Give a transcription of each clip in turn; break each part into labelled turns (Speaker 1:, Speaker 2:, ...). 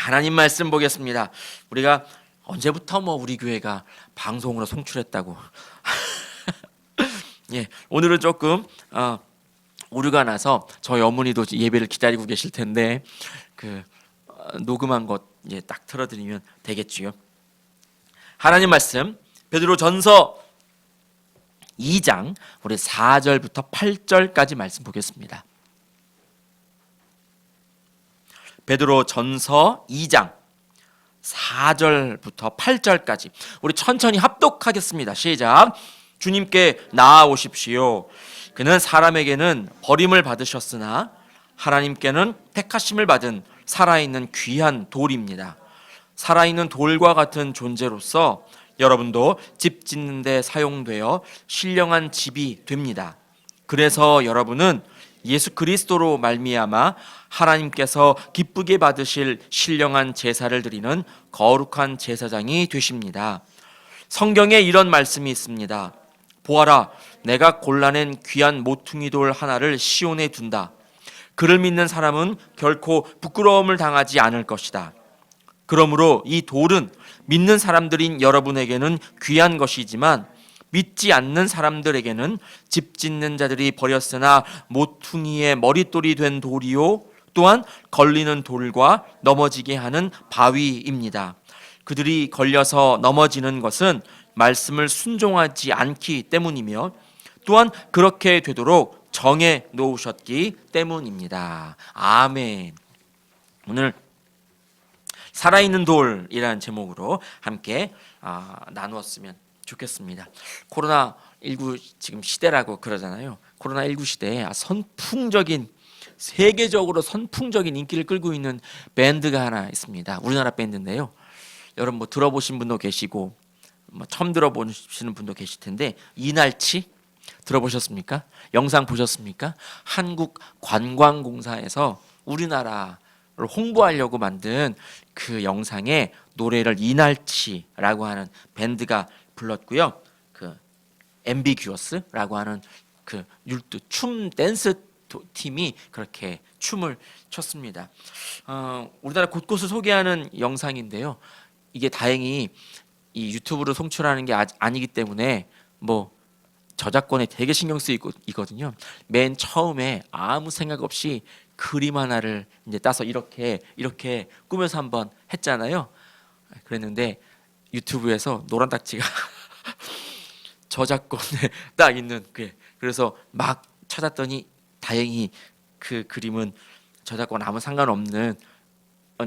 Speaker 1: 하나님 말씀 보겠습니다. 우리가 언제부터 우리 교회가 방송으로 송출했다고 예, 오늘은 조금 오류가 나서 저희 어머니도 예배를 기다리고 계실 텐데 녹음한 것 딱 틀어드리면 되겠지요. 하나님 말씀 베드로전서 2장 우리 4절부터 8절까지 말씀 보겠습니다. 베드로전서 2장 4절부터 8절까지 우리 천천히 합독하겠습니다. 시작. 주님께 나아오십시오. 그는 사람에게는 버림을 받으셨으나 하나님께는 택하심을 받은 살아있는 귀한 돌입니다. 살아있는 돌과 같은 존재로서 여러분도 집 짓는 데 사용되어 신령한 집이 됩니다. 그래서 여러분은 예수 그리스도로 말미암아 하나님께서 기쁘게 받으실 신령한 제사를 드리는 거룩한 제사장이 되십니다. 성경에 이런 말씀이 있습니다. 보아라, 내가 골라낸 귀한 모퉁이 돌 하나를 시온에 둔다. 그를 믿는 사람은 결코 부끄러움을 당하지 않을 것이다. 그러므로 이 돌은 믿는 사람들인 여러분에게는 귀한 것이지만 믿지 않는 사람들에게는 집 짓는 자들이 버렸으나 모퉁이의 머릿돌이 된 돌이요 또한 걸리는 돌과 넘어지게 하는 바위입니다. 그들이 걸려서 넘어지는 것은 말씀을 순종하지 않기 때문이며 또한 그렇게 되도록 정해 놓으셨기 때문입니다. 아멘. 오늘 살아있는 돌이라는 제목으로 함께 나누었으면 좋겠습니다. 코로나19 지금 시대라고 그러잖아요. 코로나19 시대에 선풍적인 세계적으로 선풍적인 인기를 끌고 있는 밴드가 하나 있습니다. 우리나라 밴드인데요. 여러분 들어보신 분도 계시고 처음 들어보시는 분도 계실 텐데 이날치 들어보셨습니까? 영상 보셨습니까? 한국관광공사에서 우리나라를 홍보하려고 만든 그 영상에 노래를 이날치라고 하는 밴드가 불렀고요. 앰비규어스라고 하는 춤 댄스 팀이 그렇게 춤을 췄습니다. 우리나라 곳곳을 소개하는 영상인데요. 이게 다행히 이 유튜브로 송출하는 게 아니기 때문에 저작권에 되게 신경 쓰이고 있거든요. 맨 처음에 아무 생각 없이 그림 하나를 따서 이렇게 꾸며서 한번 했잖아요. 그랬는데 유튜브에서 노란 딱지가 저작권에 딱 있는 그래서 막 찾았더니 다행히 그 그림은 저작권 아무 상관없는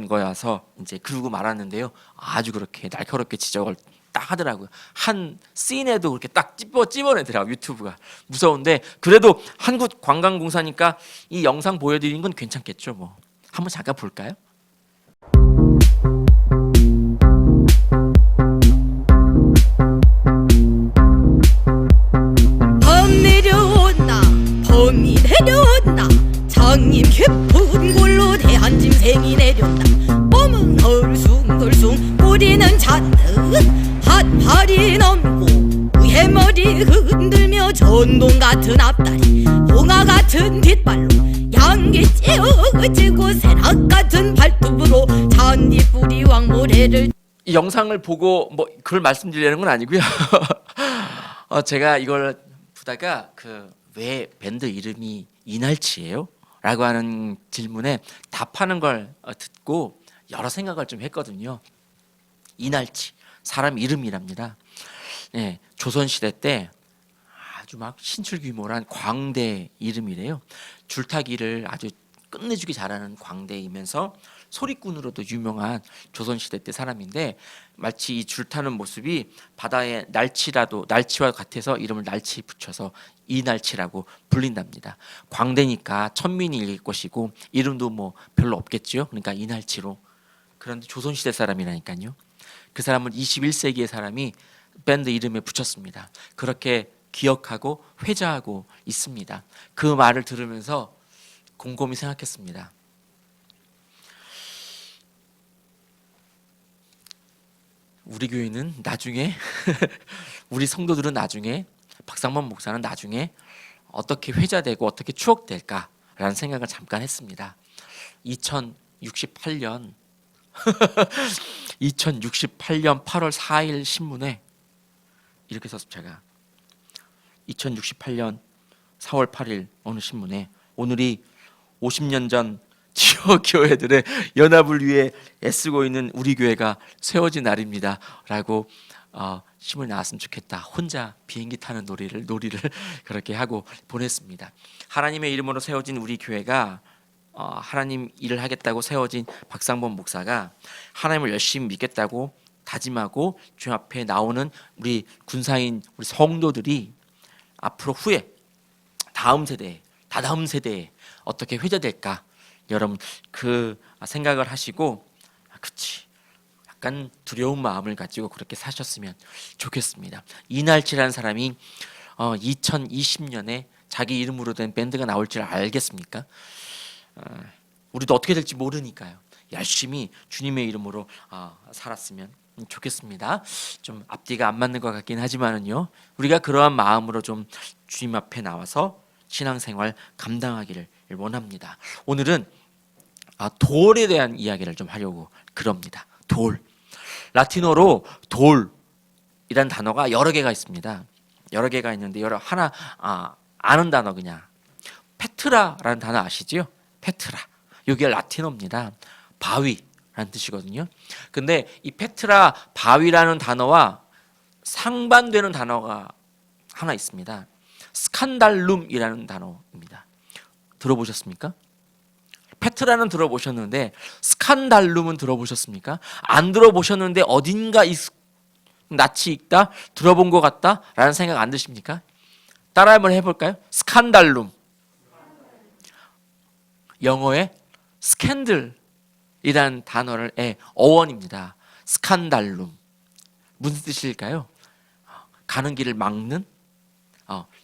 Speaker 1: 거여서 그러고 말았는데요. 아주 그렇게 날카롭게 지적을 딱 하더라고요. 한 씬에도 그렇게 딱 찝어내더라고요. 유튜브가 무서운데 그래도 한국관광공사니까 이 영상 보여드리는 건 괜찮겠죠. 한번 잠깐 볼까요?
Speaker 2: 범 내려온나 범이 내려온나 장님 깊은 골로 대한 짐승이 내려온다. 몸은 덜숭덜숭 꼬리는 잔뜩 핫팔이 넘고 위에 머리 흔들며 전동 같은 앞다리 봉화 같은 뒷발로 양기 찌어지고 새락 같은 발톱으로 잔디뿌리 왕모래를
Speaker 1: 이 영상을 보고 그걸 말씀드리려는 건 아니고요. 제가 이걸 보다가 왜 밴드 이름이 이날치예요? 라고 하는 질문에 답하는 걸 듣고 여러 생각을 좀 했거든요. 이날치 사람 이름이랍니다. 조선시대 때 아주 신출 규모란 광대 이름이래요. 줄타기를 아주 끝내주기 잘하는 광대이면서 소리꾼으로도 유명한 조선시대 때 사람인데 마치 이 줄타는 모습이 바다의 날치와 같아서 이름을 날치 붙여서 이날치라고 불린답니다. 광대니까 천민이 읽을 것이고 이름도 별로 없겠죠. 그러니까 이날치로. 그런데 조선시대 사람이라니까요. 그 사람은 21세기의 사람이 밴드 이름에 붙였습니다. 그렇게 기억하고 회자하고 있습니다. 그 말을 들으면서 곰곰이 생각했습니다. 우리 교회는 나중에 우리 성도들은 나중에 박상만 목사는 나중에 어떻게 회자되고 어떻게 추억될까라는 생각을 잠깐 했습니다. 2068년 2068년 8월 4일 신문에 이렇게 썼어요. 제가 2068년 4월 8일 어느 신문에 오늘이 50년 전 지역 교회들의 연합을 위해 애쓰고 있는 우리 교회가 세워진 날입니다. 라고 신문에 나왔으면 좋겠다. 혼자 비행기 타는 놀이를 그렇게 하고 보냈습니다. 하나님의 이름으로 세워진 우리 교회가 하나님 일을 하겠다고 세워진 박상범 목사가 하나님을 열심히 믿겠다고 다짐하고 주님 앞에 나오는 우리 군사인 우리 성도들이 앞으로 후에 다음 세대에 다다음 세대에 어떻게 회자될까 여러분 그 생각을 하시고 그치 약간 두려운 마음을 가지고 그렇게 사셨으면 좋겠습니다. 이날치라는 사람이 2020년에 자기 이름으로 된 밴드가 나올 줄 알겠습니까? 우리도 어떻게 될지 모르니까요. 열심히 주님의 이름으로 살았으면 좋겠습니다. 좀 앞뒤가 안 맞는 것 같긴 하지만은요. 우리가 그러한 마음으로 좀 주님 앞에 나와서 신앙생활 감당하기를 원합니다. 오늘은 돌에 대한 이야기를 좀 하려고 그럽니다. 돌. 라틴어로 돌이라는 단어가 여러 개가 있습니다. 여러 개가 있는데 하나 아는 단어 그냥 페트라라는 단어 아시죠? 페트라. 이게 라틴어입니다. 바위라는 뜻이거든요. 근데 이 페트라 바위라는 단어와 상반되는 단어가 하나 있습니다. 스칸달룸이라는 단어입니다. 들어보셨습니까? 페트라는 들어보셨는데 스칸달룸은 들어보셨습니까? 안 들어보셨는데 어딘가 낯이 익다, 들어본 것 같다 라는 생각 안 드십니까? 따라 한번 해볼까요? 스칸달룸. 영어의 스캔들이라는 단어의 어원입니다. 스칸달룸. 무슨 뜻일까요? 가는 길을 막는,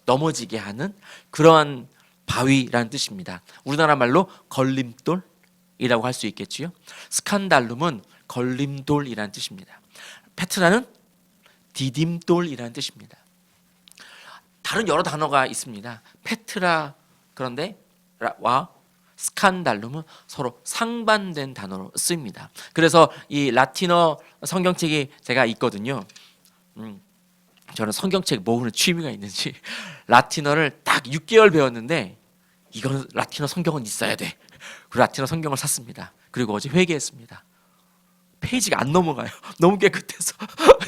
Speaker 1: 넘어지게 하는 그러한 바위라는 뜻입니다. 우리나라 말로 걸림돌이라고 할 수 있겠지요. 스칸달룸은 걸림돌이라는 뜻입니다. 페트라는 디딤돌이라는 뜻입니다. 다른 여러 단어가 있습니다. 페트라 그런데 와 스칸달룸은 서로 상반된 단어로 쓰입니다. 그래서 이 라틴어 성경책이 제가 있거든요. 저는 성경책 모으는 취미가 있는지 라틴어를 딱 6개월 배웠는데 이거는 라틴어 성경은 있어야 돼. 그 라틴어 성경을 샀습니다. 그리고 어제 회개했습니다. 페이지가 안 넘어가요. 너무 깨끗해서.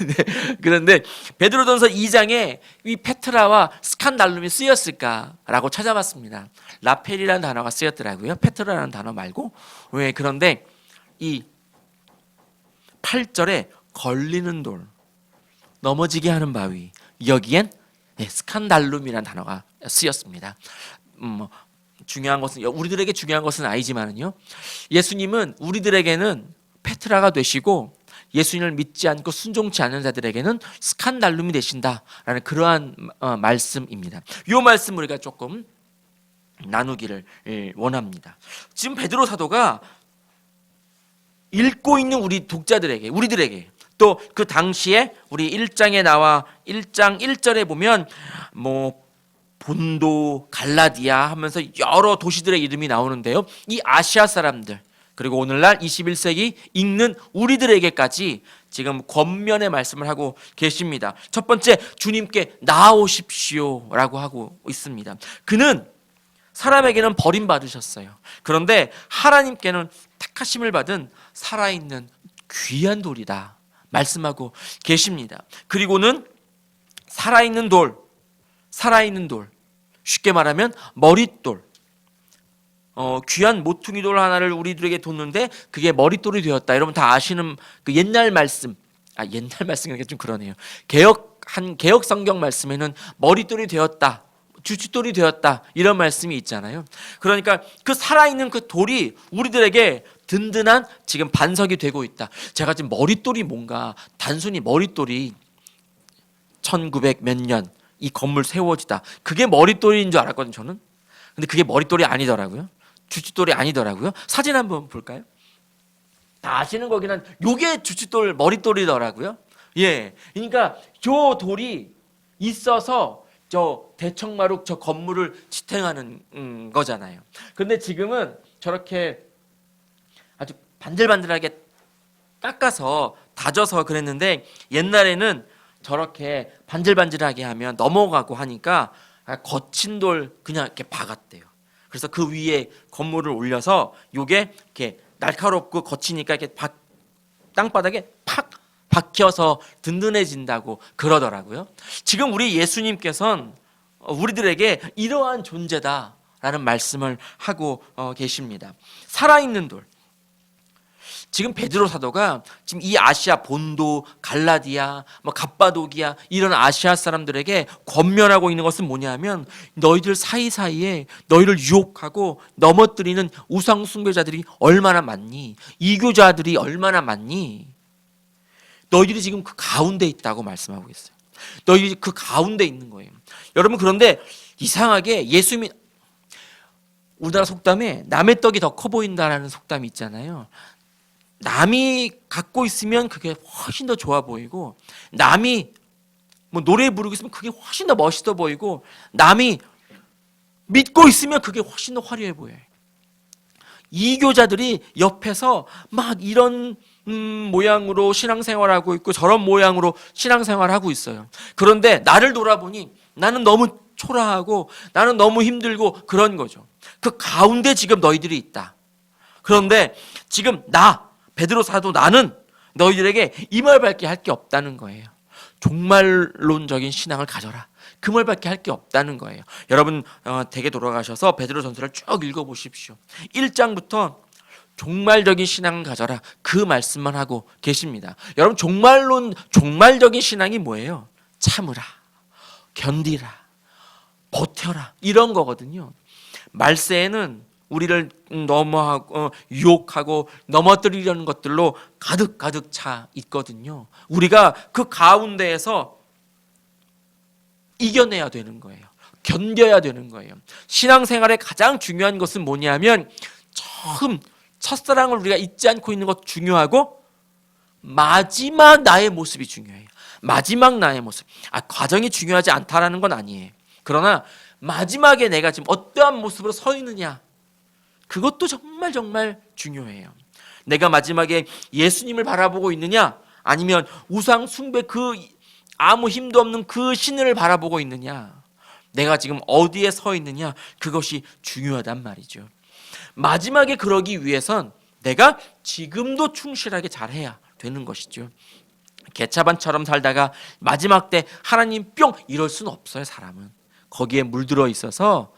Speaker 1: 네. 그런데 베드로전서 2장에 이 페트라와 스칸달룸이 쓰였을까라고 찾아봤습니다. 라펠이라는 단어가 쓰였더라고요. 페트라라는 단어 말고. 왜 그런데 이 8절에 걸리는 돌, 넘어지게 하는 바위, 여기엔 스칸달룸이라는 단어가 쓰였습니다. 중요한 것은 우리들에게 중요한 것은 아니지만은요. 예수님은 우리들에게는 페트라가 되시고 예수님을 믿지 않고 순종치 않는 자들에게는 스칸달룸이 되신다라는 그러한 말씀입니다. 이 말씀 우리가 조금 나누기를 원합니다. 지금 베드로 사도가 읽고 있는 우리 독자들에게 우리들에게 또 그 당시에 우리 1장에 나와 1장 1절에 보면 본도, 갈라디아 하면서 여러 도시들의 이름이 나오는데요. 이 아시아 사람들 그리고 오늘날 21세기 읽는 우리들에게까지 지금 권면의 말씀을 하고 계십니다. 첫 번째, 주님께 나아오십시오라고 하고 있습니다. 그는 사람에게는 버림받으셨어요. 그런데 하나님께는 택하심을 받은 살아있는 귀한 돌이다 말씀하고 계십니다. 그리고는 살아있는 돌, 쉽게 말하면 머릿돌, 귀한 모퉁이 돌 하나를 우리들에게 뒀는데 그게 머릿돌이 되었다. 여러분 다 아시는 그 옛날 말씀, 옛날 말씀이니까 좀 그러네요. 개혁 성경 말씀에는 머릿돌이 되었다, 주춧돌이 되었다 이런 말씀이 있잖아요. 그러니까 그 살아있는 그 돌이 우리들에게 든든한 지금 반석이 되고 있다. 제가 지금 머릿돌이 뭔가 단순히 머릿돌이 1900 몇 년 이 건물 세워지다 그게 머릿돌인 줄 알았거든요. 저는. 근데 그게 머릿돌이 아니더라고요. 주춧돌이 아니더라고요. 사진 한번 볼까요? 다 아시는 거긴 한 요게 주춧돌 머릿돌이더라고요. 예, 그러니까 저 돌이 있어서 저 대청마루 저 건물을 지탱하는 거잖아요. 근데 지금은 저렇게 아주 반들반들하게 깎아서 다져서 그랬는데 옛날에는 저렇게 반질반질하게 하면 넘어가고 하니까 거친 돌 그냥 이렇게 박았대요. 그래서 그 위에 건물을 올려서 요게 이렇게 날카롭고 거치니까 이렇게 땅바닥에 팍 박혀서 든든해진다고 그러더라고요. 지금 우리 예수님께서는 우리들에게 이러한 존재다라는 말씀을 하고 계십니다. 살아있는 돌. 지금 베드로 사도가 지금 이 아시아 본도, 갈라디아, 갑바도기아 이런 아시아 사람들에게 권면하고 있는 것은 뭐냐면 너희들 사이사이에 너희를 유혹하고 넘어뜨리는 우상 숭배자들이 얼마나 많니? 이교자들이 얼마나 많니? 너희들이 지금 그 가운데 있다고 말씀하고 있어요. 너희들이 그 가운데 있는 거예요. 여러분 그런데 이상하게 예수님이 우리나라 속담에 남의 떡이 더 커 보인다라는 속담이 있잖아요. 남이 갖고 있으면 그게 훨씬 더 좋아 보이고 남이 노래 부르고 있으면 그게 훨씬 더 멋있어 보이고 남이 믿고 있으면 그게 훨씬 더 화려해 보여요. 이교자들이 옆에서 막 이런 모양으로 신앙생활하고 있고 저런 모양으로 신앙생활하고 있어요. 그런데 나를 돌아보니 나는 너무 초라하고 나는 너무 힘들고 그런 거죠. 그 가운데 지금 너희들이 있다. 그런데 지금 베드로 사도 나는 너희들에게 이 말밖에 할 게 없다는 거예요. 종말론적인 신앙을 가져라. 그 말밖에 할 게 없다는 거예요. 여러분 댁에 돌아가셔서 베드로전서를 쭉 읽어보십시오. 1장부터 종말적인 신앙을 가져라. 그 말씀만 하고 계십니다. 여러분 종말적인 신앙이 뭐예요? 참으라, 견디라, 버텨라 이런 거거든요. 말세에는 우리를 유혹하고 넘어뜨리려는 것들로 가득 차 있거든요. 우리가 그 가운데에서 이겨내야 되는 거예요. 견뎌야 되는 거예요. 신앙생활의 가장 중요한 것은 뭐냐면 처음 첫사랑을 우리가 잊지 않고 있는 것 중요하고 마지막 나의 모습이 중요해요. 마지막 나의 모습. 과정이 중요하지 않다라는 건 아니에요. 그러나 마지막에 내가 지금 어떠한 모습으로 서 있느냐 그것도 정말 중요해요. 내가 마지막에 예수님을 바라보고 있느냐 아니면 우상 숭배 그 아무 힘도 없는 그 신을 바라보고 있느냐 내가 지금 어디에 서 있느냐 그것이 중요하단 말이죠. 마지막에 그러기 위해선 내가 지금도 충실하게 잘해야 되는 것이죠. 개차반처럼 살다가 마지막 때 하나님 뿅 이럴 수는 없어요. 사람은 거기에 물들어 있어서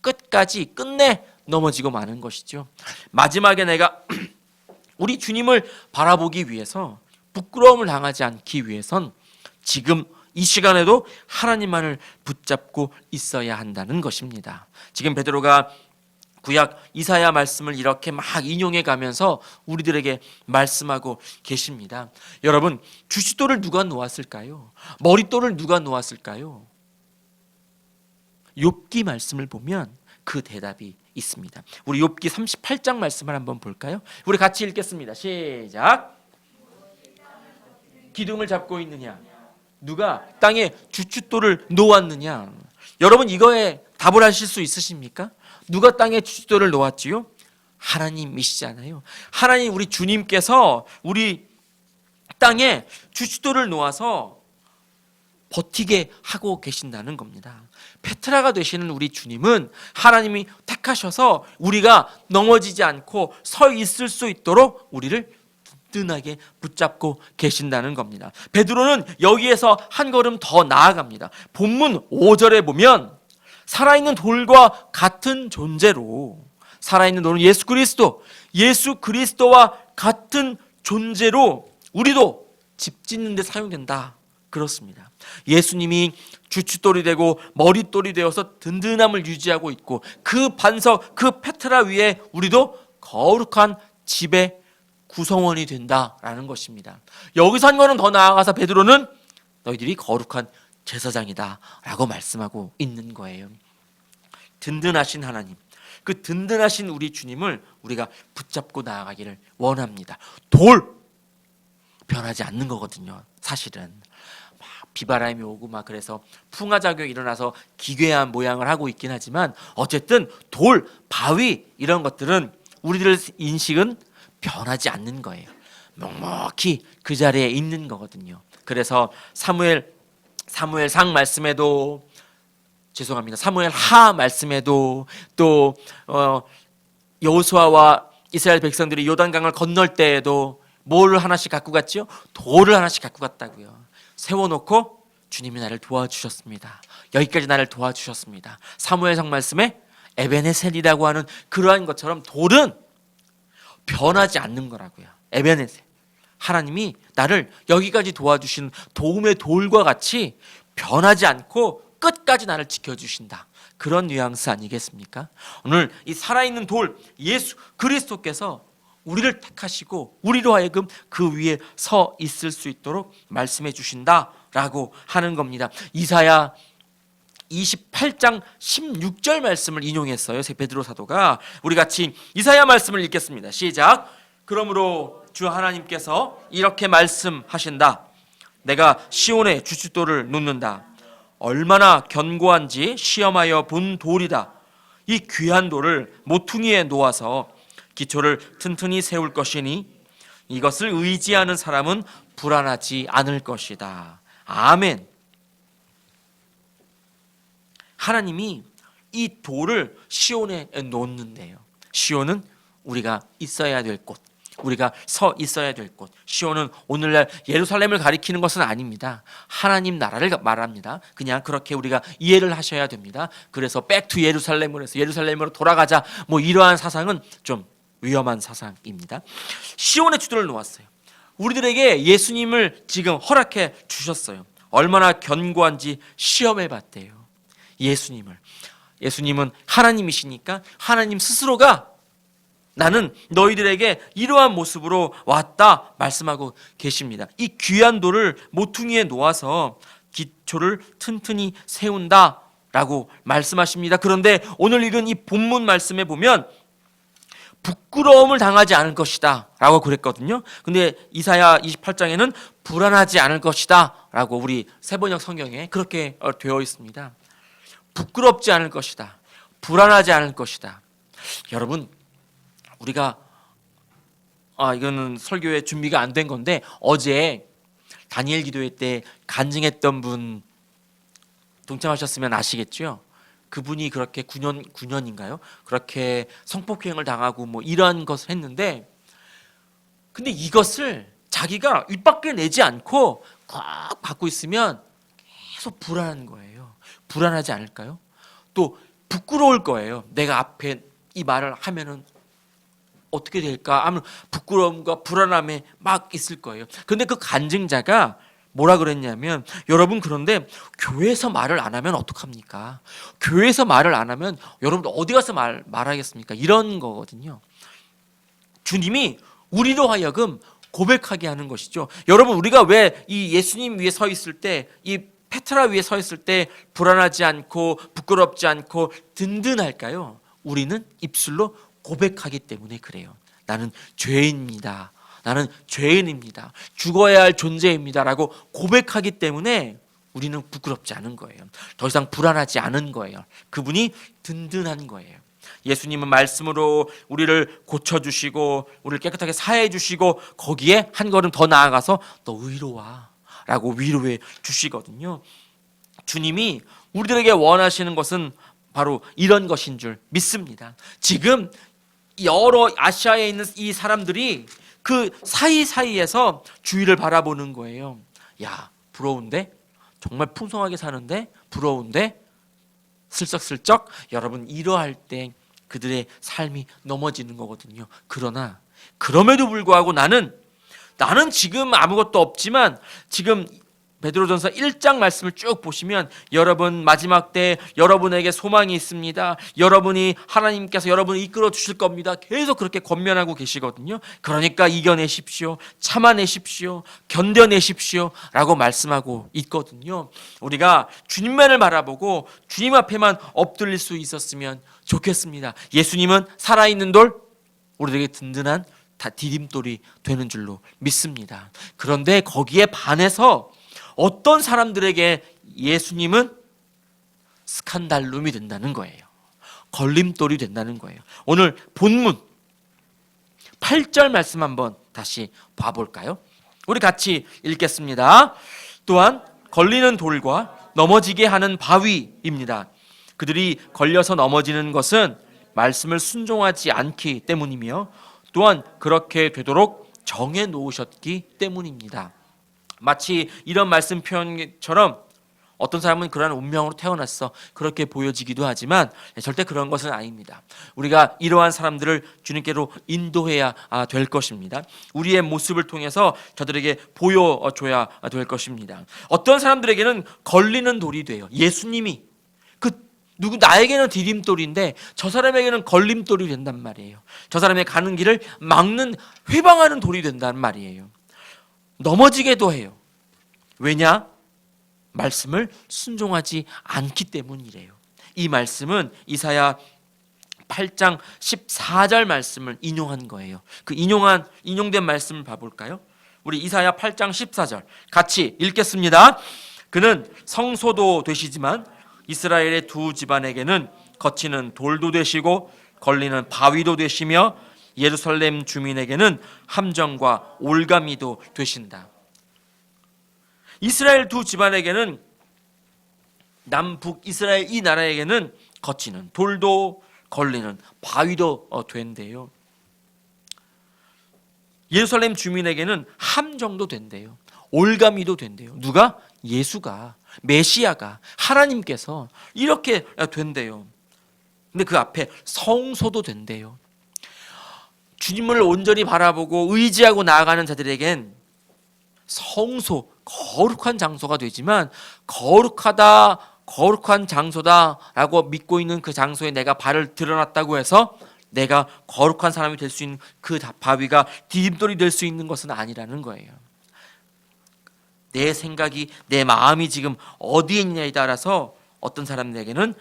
Speaker 1: 끝내 넘어지고 마는 것이죠. 마지막에 내가 우리 주님을 바라보기 위해서 부끄러움을 당하지 않기 위해선 지금 이 시간에도 하나님만을 붙잡고 있어야 한다는 것입니다. 지금 베드로가 구약 이사야 말씀을 이렇게 막 인용해 가면서 우리들에게 말씀하고 계십니다. 여러분 주춧돌을 누가 놓았을까요? 머릿돌을 누가 놓았을까요? 욥기 말씀을 보면 그 대답이 있습니다. 우리 욥기 38장 말씀을 한번 볼까요? 우리 같이 읽겠습니다. 시작. 기둥을 잡고 있느냐? 누가 땅에 주춧돌을 놓았느냐? 여러분 이거에 답을 하실 수 있으십니까? 누가 땅에 주춧돌을 놓았지요? 하나님이시잖아요. 하나님 우리 주님께서 우리 땅에 주춧돌을 놓아서 버티게 하고 계신다는 겁니다. 페트라가 되시는 우리 주님은 하나님이 택하셔서 우리가 넘어지지 않고 서 있을 수 있도록 우리를 든든하게 붙잡고 계신다는 겁니다. 베드로는 여기에서 한 걸음 더 나아갑니다. 본문 5절에 보면 살아있는 돌과 같은 존재로 살아있는 돌은 예수 그리스도와 같은 존재로 우리도 집 짓는 데 사용된다. 그렇습니다. 예수님이 주춧돌이 되고 머릿돌이 되어서 든든함을 유지하고 있고 그 반석, 그 페트라 위에 우리도 거룩한 집의 구성원이 된다라는 것입니다. 여기서 한 걸음 더 나아가서 베드로는 너희들이 거룩한 제사장이다 라고 말씀하고 있는 거예요. 든든하신 하나님, 그 든든하신 우리 주님을 우리가 붙잡고 나아가기를 원합니다. 돌 변하지 않는 거거든요. 사실은 막 비바람이 오고 막 그래서 풍화작용이 일어나서 기괴한 모양을 하고 있긴 하지만 어쨌든 돌, 바위 이런 것들은 우리들의 인식은 변하지 않는 거예요. 묵묵히 그 자리에 있는 거거든요. 그래서 사무엘상 말씀에도 사무엘 하 말씀에도 또 여호수아와 이스라엘 백성들이 요단강을 건널 때에도 뭘 하나씩 갖고 갔지요? 돌을 하나씩 갖고 갔다고요. 세워놓고 주님이 나를 도와주셨습니다. 여기까지 나를 도와주셨습니다. 사무엘상 말씀에 에베네셀이라고 하는 그러한 것처럼 돌은 변하지 않는 거라고요. 에베네셀. 하나님이 나를 여기까지 도와주신 도움의 돌과 같이 변하지 않고 끝까지 나를 지켜주신다. 그런 뉘앙스 아니겠습니까? 오늘 이 살아있는 돌 예수 그리스도께서 우리를 택하시고 우리로 하여금 그 위에 서 있을 수 있도록 말씀해 주신다라고 하는 겁니다. 이사야 28장 16절 말씀을 인용했어요. 베드로 사도가. 우리 같이 이사야 말씀을 읽겠습니다. 시작. 그러므로 주 하나님께서 이렇게 말씀하신다. 내가 시온에 주춧돌을 놓는다. 얼마나 견고한지 시험하여 본 돌이다. 이 귀한 돌을 모퉁이에 놓아서 기초를 튼튼히 세울 것이니 이것을 의지하는 사람은 불안하지 않을 것이다. 아멘. 하나님이 이 돌을 시온에 놓는데요. 시온은 우리가 있어야 될 곳, 우리가 서 있어야 될 곳. 시온은 오늘날 예루살렘을 가리키는 것은 아닙니다. 하나님 나라를 말합니다. 그냥 그렇게 우리가 이해를 하셔야 됩니다. 그래서 백투 예루살렘으로 해서 예루살렘으로 돌아가자, 뭐 이러한 사상은 좀 위험한 사상입니다. 시온의 주도를 놓았어요. 우리들에게 예수님을 지금 허락해 주셨어요. 얼마나 견고한지 시험해 봤대요. 예수님은 하나님이시니까 하나님 스스로가 나는 너희들에게 이러한 모습으로 왔다 말씀하고 계십니다. 이 귀한 돌을 모퉁이에 놓아서 기초를 튼튼히 세운다 라고 말씀하십니다. 그런데 오늘 읽은 이 본문 말씀에 보면 부끄러움을 당하지 않을 것이다 라고 그랬거든요. 근데 이사야 28장에는 불안하지 않을 것이다 라고 우리 세번역 성경에 그렇게 되어 있습니다. 부끄럽지 않을 것이다. 불안하지 않을 것이다. 여러분, 우리가 이거는 설교에 준비가 안 된 건데 어제 다니엘 기도회 때 간증했던 분 동참하셨으면 아시겠죠? 그분이 그렇게 9년인가요? 그렇게 성폭행을 당하고 뭐 이러한 것을 했는데, 근데 이것을 자기가 입 밖에 내지 않고 꽉 갖고 있으면 계속 불안한 거예요. 불안하지 않을까요? 또 부끄러울 거예요. 내가 앞에 이 말을 하면은 어떻게 될까 하면 부끄러움과 불안함에 막 있을 거예요. 근데 그 간증자가 뭐라 그랬냐면, 여러분 그런데 교회에서 말을 안 하면 어떡합니까? 교회에서 말을 안 하면 여러분 어디 가서 말하겠습니까? 이런 거거든요. 주님이 우리로 하여금 고백하게 하는 것이죠. 여러분, 우리가 왜 이 예수님 위에 서 있을 때, 이 페트라 위에 서 있을 때 불안하지 않고 부끄럽지 않고 든든할까요? 우리는 입술로 고백하기 때문에 그래요. 나는 죄인입니다. 나는 죄인입니다. 죽어야 할 존재입니다. 라고 고백하기 때문에 우리는 부끄럽지 않은 거예요. 더 이상 불안하지 않은 거예요. 그분이 든든한 거예요. 예수님은 말씀으로 우리를 고쳐주시고 우리를 깨끗하게 사해 주시고 거기에 한 걸음 더 나아가서 너 의로 와 라고 위로해 주시거든요. 주님이 우리들에게 원하시는 것은 바로 이런 것인 줄 믿습니다. 지금 여러 아시아에 있는 이 사람들이 그 사이사이에서 주위를 바라보는 거예요. 야, 부러운데? 정말 풍성하게 사는데? 부러운데? 슬쩍슬쩍? 여러분, 이러할 때 그들의 삶이 넘어지는 거거든요. 그러나 그럼에도 불구하고 나는 지금 아무것도 없지만, 지금 베드로전서 1장 말씀을 쭉 보시면 여러분 마지막 때 여러분에게 소망이 있습니다. 여러분이 하나님께서 여러분을 이끌어 주실 겁니다. 계속 그렇게 권면하고 계시거든요. 그러니까 이겨내십시오. 참아내십시오. 견뎌내십시오. 라고 말씀하고 있거든요. 우리가 주님만을 바라보고 주님 앞에만 엎드릴 수 있었으면 좋겠습니다. 예수님은 살아있는 돌, 우리에게 든든한 디딤돌이 되는 줄로 믿습니다. 그런데 거기에 반해서 어떤 사람들에게 예수님은 스칸달룸이 된다는 거예요. 걸림돌이 된다는 거예요. 오늘 본문 8절 말씀 한번 다시 봐볼까요? 우리 같이 읽겠습니다. 또한 걸리는 돌과 넘어지게 하는 바위입니다. 그들이 걸려서 넘어지는 것은 말씀을 순종하지 않기 때문이며 또한 그렇게 되도록 정해 놓으셨기 때문입니다. 마치 이런 말씀 표현처럼 어떤 사람은 그러한 운명으로 태어났어 그렇게 보여지기도 하지만 절대 그런 것은 아닙니다. 우리가 이러한 사람들을 주님께로 인도해야 될 것입니다. 우리의 모습을 통해서 저들에게 보여줘야 될 것입니다. 어떤 사람들에게는 걸리는 돌이 돼요. 예수님이 나에게는 디딤돌인데 저 사람에게는 걸림돌이 된단 말이에요. 저 사람의 가는 길을 막는 회방하는 돌이 된단 말이에요. 넘어지게도 해요. 왜냐? 말씀을 순종하지 않기 때문이래요. 이 말씀은 이사야 8장 14절 말씀을 인용한 거예요. 그 인용된 말씀을 봐볼까요? 우리 이사야 8장 14절 같이 읽겠습니다. 그는 성소도 되시지만 이스라엘의 두 집안에게는 거치는 돌도 되시고 걸리는 바위도 되시며 예루살렘 주민에게는 함정과 올가미도 되신다. 이스라엘 두 집안에게는 남북 이스라엘 이 나라에게는 거치는 돌도 걸리는 바위도 된대요. 예루살렘 주민에게는 함정도 된대요. 올가미도 된대요. 누가? 예수가, 메시아가, 하나님께서 이렇게 된대요. 근데 그 앞에 성소도 된대요. 주님을 온전히 바라보고 의지하고 나아가는 자들에겐 성소, 거룩한 장소가 되지만 거룩한 장소다라고 믿고 있는 그 장소에 내가 발을 드러났다고 해서 내가 거룩한 사람이 될 수 있는 그 바위가 디딤돌이 될 수 있는 것은 아니라는 거예요. 내 생각이, 내 마음이 지금 어디에 있냐에 따라서 어떤 사람에게는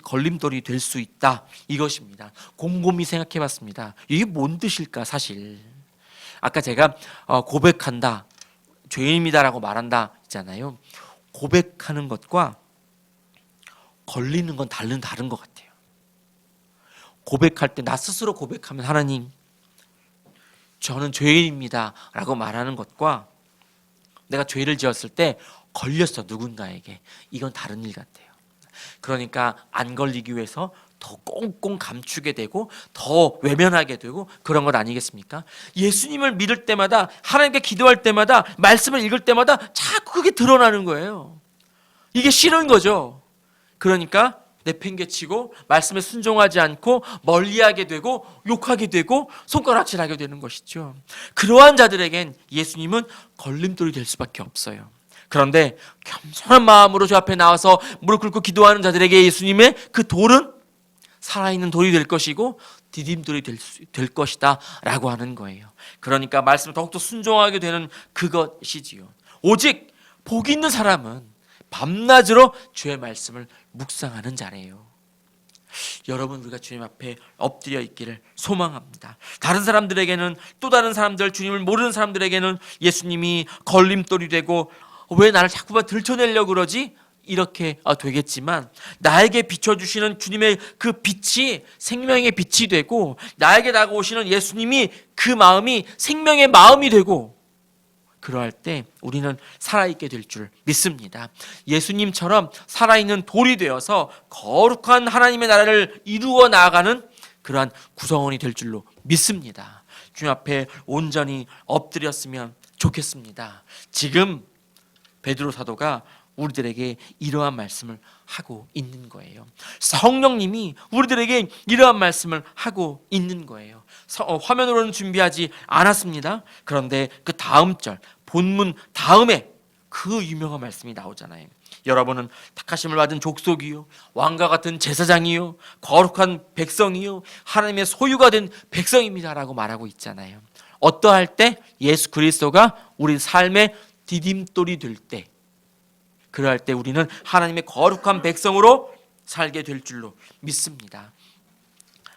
Speaker 1: 걸림돌이 될 수 있다. 이것입니다. 곰곰이 생각해 봤습니다. 이게 뭔 뜻일까 사실. 아까 제가 고백한다, 죄인입니다라고 말한다 있잖아요. 고백하는 것과 걸리는 건 다른 것 같아요. 고백할 때 나 스스로 고백하면 하나님 저는 죄인입니다 라고 말하는 것과 내가 죄를 지었을 때 걸렸어 누군가에게, 이건 다른 일 같아요. 그러니까 안 걸리기 위해서 더 꽁꽁 감추게 되고 더 외면하게 되고 그런 것 아니겠습니까? 예수님을 믿을 때마다, 하나님께 기도할 때마다, 말씀을 읽을 때마다 자꾸 그게 드러나는 거예요. 이게 싫은 거죠. 그러니까 내팽개치고 말씀에 순종하지 않고 멀리하게 되고 욕하게 되고 손가락질하게 되는 것이죠. 그러한 자들에겐 예수님은 걸림돌이 될 수밖에 없어요. 그런데 겸손한 마음으로 저 앞에 나와서 무릎 꿇고 기도하는 자들에게 예수님의 그 돌은 살아있는 돌이 될 것이고 디딤돌이 될 것이다 라고 하는 거예요. 그러니까 말씀을 더욱더 순종하게 되는 그것이지요. 오직 복 있는 사람은 밤낮으로 주의 말씀을 묵상하는 자래요. 여러분, 우리가 주님 앞에 엎드려 있기를 소망합니다. 다른 사람들에게는, 또 다른 사람들, 주님을 모르는 사람들에게는 예수님이 걸림돌이 되고 왜 나를 자꾸만 들춰내려고 그러지? 이렇게 되겠지만 나에게 비춰주시는 주님의 그 빛이 생명의 빛이 되고 나에게 다가오시는 예수님이 그 마음이 생명의 마음이 되고 그러할 때 우리는 살아있게 될 줄 믿습니다. 예수님처럼 살아있는 돌이 되어서 거룩한 하나님의 나라를 이루어 나아가는 그러한 구성원이 될 줄로 믿습니다. 주님 앞에 온전히 엎드렸으면 좋겠습니다. 지금 베드로 사도가 우리들에게 이러한 말씀을 하고 있는 거예요. 성령님이 우리들에게 이러한 말씀을 하고 있는 거예요. 화면으로는 준비하지 않았습니다. 그런데 그 다음 절 본문 다음에 그 유명한 말씀이 나오잖아요. 여러분은 택하심을 받은 족속이요 왕과 같은 제사장이요 거룩한 백성이요 하나님의 소유가 된 백성입니다라고 말하고 있잖아요. 어떠할 때? 예수 그리스도가 우리 삶의 디딤돌이 될 때, 그럴 때 우리는 하나님의 거룩한 백성으로 살게 될 줄로 믿습니다.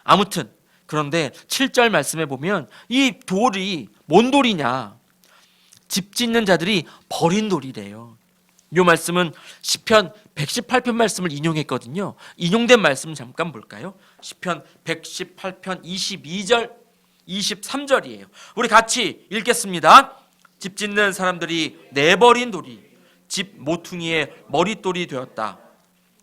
Speaker 1: 아무튼 그런데 7절 말씀에 보면 이 돌이 뭔 돌이냐? 집 짓는 자들이 버린 돌이래요. 이 말씀은 시편 118편 말씀을 인용했거든요. 인용된 말씀 잠깐 볼까요? 시편 118편 22절 23절이에요. 우리 같이 읽겠습니다. 집 짓는 사람들이 내버린 돌이 집 모퉁이의 머릿돌이 되었다.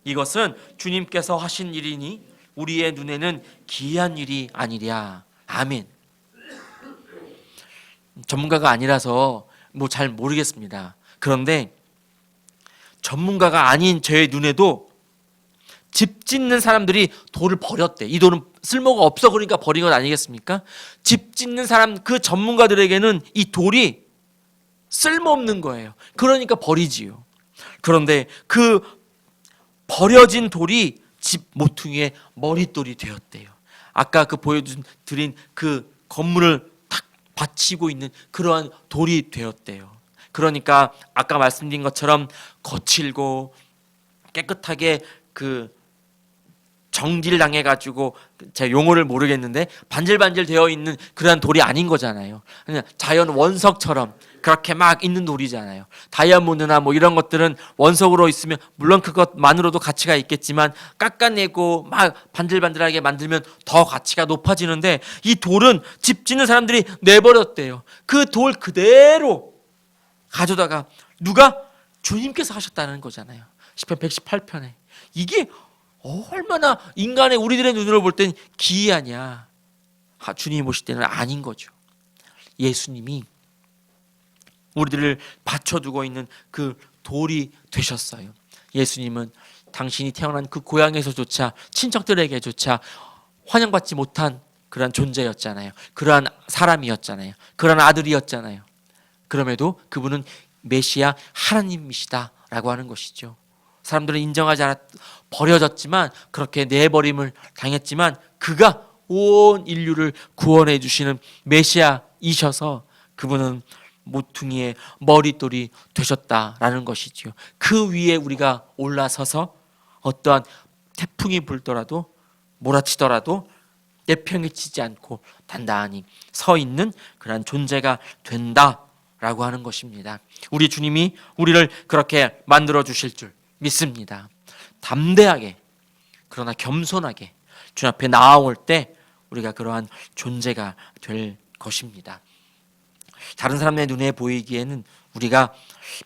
Speaker 1: 이것은 주님께서 하신 일이니 우리의 눈에는 기이한 일이 아니랴. 아멘. 전문가가 아니라서 뭐 잘 모르겠습니다. 그런데 전문가가 아닌 제 눈에도 집 짓는 사람들이 돌을 버렸대. 이 돌은 쓸모가 없어 그러니까 버린 것 아니겠습니까? 집 짓는 사람, 그 전문가들에게는 이 돌이 쓸모없는 거예요. 그러니까 버리지요. 그런데 그 버려진 돌이 집 모퉁이의 머릿돌이 되었대요. 아까 그 보여드린 그 건물을 탁 받치고 있는 그러한 돌이 되었대요. 그러니까 아까 말씀드린 것처럼 거칠고 깨끗하게 그 정지를 당해가지고 제가 용어를 모르겠는데 반질반질 되어 있는 그러한 돌이 아닌 거잖아요. 그냥 자연 원석처럼 그렇게 막 있는 돌이잖아요. 다이아몬드나 뭐 이런 것들은 원석으로 있으면 물론 그것만으로도 가치가 있겠지만 깎아내고 막 반질반질하게 만들면 더 가치가 높아지는데 이 돌은 집 짓는 사람들이 내버렸대요. 그 돌 그대로 가져다가 누가? 주님께서 하셨다는 거잖아요. 시편 118편에. 이게 얼마나 인간의 우리들의 눈으로 볼 땐 기이하냐. 주님이 보실 때는 아닌 거죠. 예수님이 우리들을 받쳐두고 있는 그 돌이 되셨어요. 예수님은 당신이 태어난 그 고향에서조차 친척들에게조차 환영받지 못한 그러한 존재였잖아요. 그러한 사람이었잖아요. 그러한 아들이었잖아요. 그럼에도 그분은 메시아 하나님이시다라고 하는 것이죠. 사람들은 인정하지 않았, 버려졌지만 그렇게 내버림을 당했지만 그가 온 인류를 구원해 주시는 메시아이셔서 그분은 모퉁이의 머릿돌이 되셨다라는 것이지요. 그 위에 우리가 올라서서 어떠한 태풍이 불더라도 몰아치더라도 내팽이 치지 않고 단단히 서 있는 그러한 존재가 된다라고 하는 것입니다. 우리 주님이 우리를 그렇게 만들어 주실 줄 믿습니다. 담대하게 그러나 겸손하게 주님 앞에 나아올 때 우리가 그러한 존재가 될 것입니다. 다른 사람의 눈에 보이기에는 우리가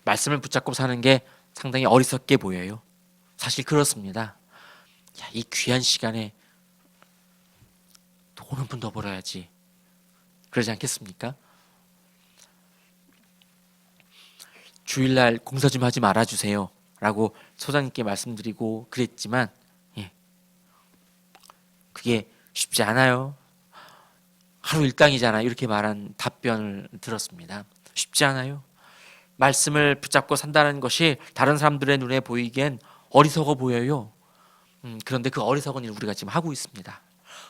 Speaker 1: 말씀을 붙잡고 사는 게 상당히 어리석게 보여요. 사실 그렇습니다. 야, 이 귀한 시간에 돈 한 푼 더 벌어야지. 그러지 않겠습니까? 주일날 공사 좀 하지 말아주세요 라고 소장님께 말씀드리고 그랬지만 그게 쉽지 않아요. 하루 일당이잖아요. 이렇게 말한 답변을 들었습니다. 쉽지 않아요. 말씀을 붙잡고 산다는 것이 다른 사람들의 눈에 보이기엔 어리석어 보여요. 그런데 그 어리석은 일 우리가 지금 하고 있습니다.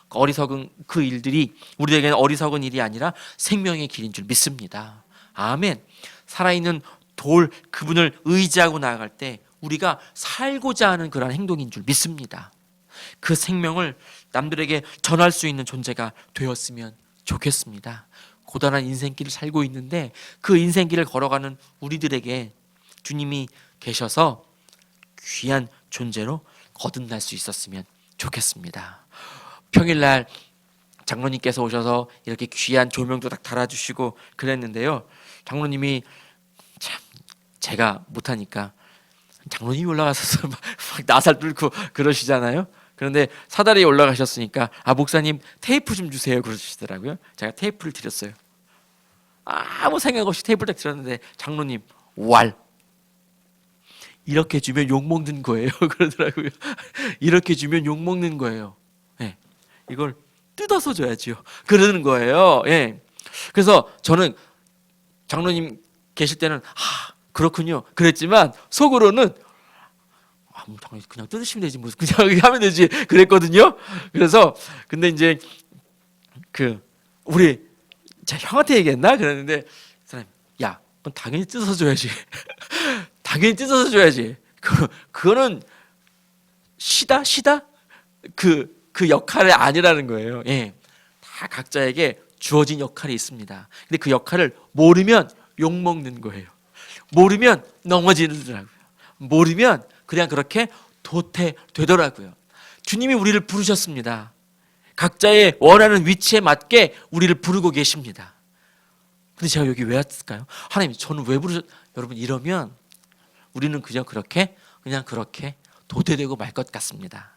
Speaker 1: 어리석은 그 일들이 우리에게는 어리석은 일이 아니라 생명의 길인 줄 믿습니다. 아멘. 살아있는 돌 그분을 의지하고 나아갈 때 우리가 살고자 하는 그런 행동인 줄 믿습니다. 그 생명을 남들에게 전할 수 있는 존재가 되었으면 좋겠습니다. 고단한 인생길을 살고 있는데 그 인생길을 걸어가는 우리들에게 주님이 계셔서 귀한 존재로 거듭날 수 있었으면 좋겠습니다. 평일날 장로님께서 오셔서 이렇게 귀한 조명도 딱 달아주시고 그랬는데요. 장로님이 참 제가 못하니까 장로님이 올라가서 막 나살 뚫고 그러시잖아요. 그런데 사다리에 올라가셨으니까 목사님 테이프 좀 주세요 그러시더라고요. 제가 테이프를 드렸어요. 아무 생각 없이 테이프를 딱 드렸는데 장로님 왈 이렇게 주면 욕먹는 거예요 그러더라고요. 이렇게 주면 욕먹는 거예요. 네. 이걸 뜯어서 줘야지요 그러는 거예요. 네. 그래서 저는 장로님 계실 때는 그렇군요 그랬지만 속으로는 그냥 뜯으시면 되지 뭐 그냥 하면 되지 그랬거든요. 그래서 근데 이제 그 우리 제 형한테 얘기했나 그랬는데 사람 야 그건 당연히 뜯어서 줘야지 당연히 뜯어서 줘야지 그거는 시다 그 역할이 아니라는 거예요. 예, 다 각자에게 주어진 역할이 있습니다. 근데 그 역할을 모르면 욕 먹는 거예요. 모르면 넘어지더라고요. 모르면 그냥 그렇게 도태되더라고요. 주님이 우리를 부르셨습니다. 각자의 원하는 위치에 맞게 우리를 부르고 계십니다. 근데 제가 여기 왜 왔을까요? 하나님, 저는 왜 부르셨? 여러분, 이러면 우리는 그냥 그렇게 도태되고 말 것 같습니다.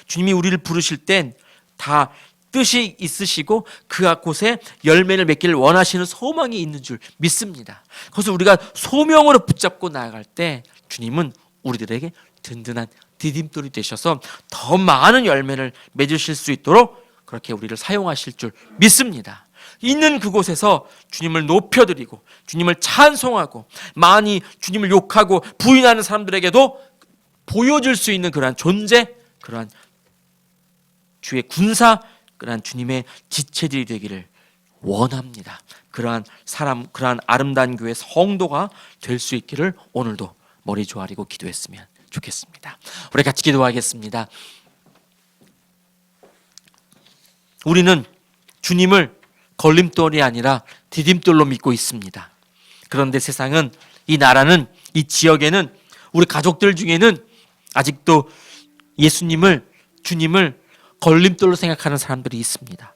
Speaker 1: 주님이 우리를 부르실 땐 다 뜻이 있으시고 그곳에 열매를 맺기를 원하시는 소망이 있는 줄 믿습니다. 그래서 우리가 소명으로 붙잡고 나아갈 때 주님은 우리들에게 든든한 디딤돌이 되셔서 더 많은 열매를 맺으실 수 있도록 그렇게 우리를 사용하실 줄 믿습니다. 있는 그곳에서 주님을 높여드리고 주님을 찬송하고 많이 주님을 욕하고 부인하는 사람들에게도 보여줄 수 있는 그러한 존재, 그러한 주의 군사, 그러한 주님의 지체들이 되기를 원합니다. 그러한 사람, 그러한 아름다운 교회 성도가 될 수 있기를 오늘도 머리 조아리고 기도했으면 좋겠습니다. 우리 같이 기도하겠습니다. 우리는 주님을 걸림돌이 아니라 디딤돌로 믿고 있습니다. 그런데 세상은, 이 나라는, 이 지역에는, 우리 가족들 중에는 아직도 예수님을, 주님을 걸림돌로 생각하는 사람들이 있습니다.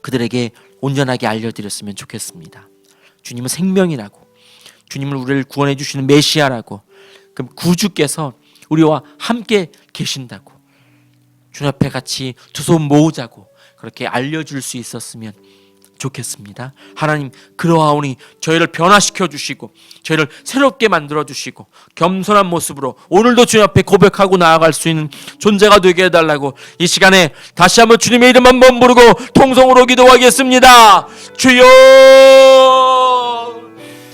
Speaker 1: 그들에게 온전하게 알려드렸으면 좋겠습니다. 주님은 생명이라고, 주님을 우리를 구원해 주시는 메시아라고, 그럼 구주께서 우리와 함께 계신다고, 주님 앞에 같이 두 손 모으자고 그렇게 알려줄 수 있었으면 좋겠습니다. 하나님, 그러하오니 저희를 변화시켜 주시고 저희를 새롭게 만들어 주시고 겸손한 모습으로 오늘도 주님 앞에 고백하고 나아갈 수 있는 존재가 되게 해달라고 이 시간에 다시 한번 주님의 이름 한번 부르고 통성으로 기도하겠습니다. 주여!